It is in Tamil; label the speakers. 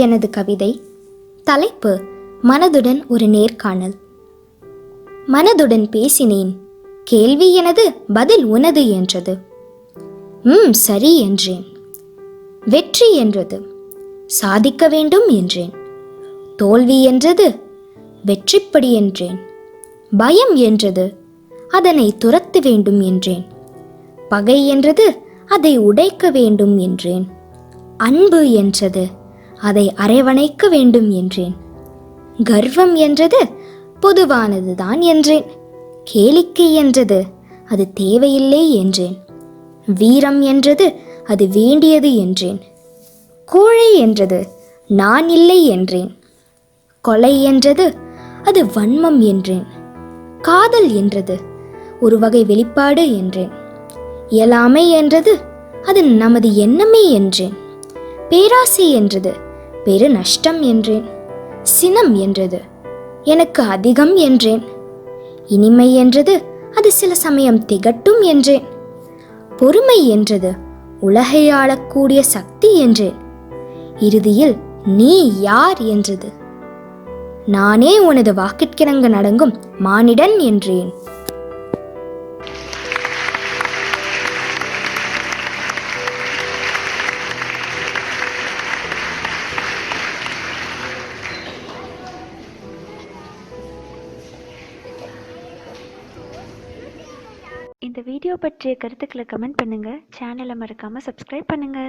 Speaker 1: எனது கவிதை. தலைப்பு: மனதுடன் ஒரு நேர்காணல். மனதுடன் பேசினேன். கேள்வி எனது, பதில் உனது என்றது. சரி என்றேன். வெற்றி என்றது. சாதிக்க வேண்டும் என்றேன். தோல்வி என்றது. வெற்றிப்படி என்றேன். பயம் என்றது. அதனை துரத்த வேண்டும் என்றேன். பகை என்றது. அதை உடைக்க வேண்டும் என்றேன். அன்பு என்றது. அதை அரவணைக்க வேண்டும் என்றேன். கர்வம் என்றது. பொதுவானதுதான் என்றேன். கேளிக்கை என்றது. அது தேவையில்லை என்றேன். வீரம் என்றது. அது வேண்டியது என்றேன். கோழை என்றது. நான் இல்லை என்றேன். கொலை என்றது. அது வன்மம் என்றேன். காதல் என்றது. ஒரு வகை வெளிப்பாடு என்றேன். இயலாமை என்றது. அது நமது எண்ணமே என்றேன். பேராசை என்றது. பெரு நஷ்டம் என்றேன். சினம் என்றது. எனக்கு அதிகம் என்றேன். இனிமை என்றது. அது சில சமயம் திகட்டும் என்றேன். பொறுமை என்றது. உலகை ஆளக்கூடிய சக்தி என்றேன். இறுதியில் நீ யார் என்றது. நானே உனது வாக்கிற்கிணங்க நடங்கும் மானிடன் என்றேன்.
Speaker 2: இந்த வீடியோ பற்றிய கருத்துக்களை கமெண்ட் பண்ணுங்க. சேனலை மறக்காம சப்ஸ்கிரைப் பண்ணுங்க.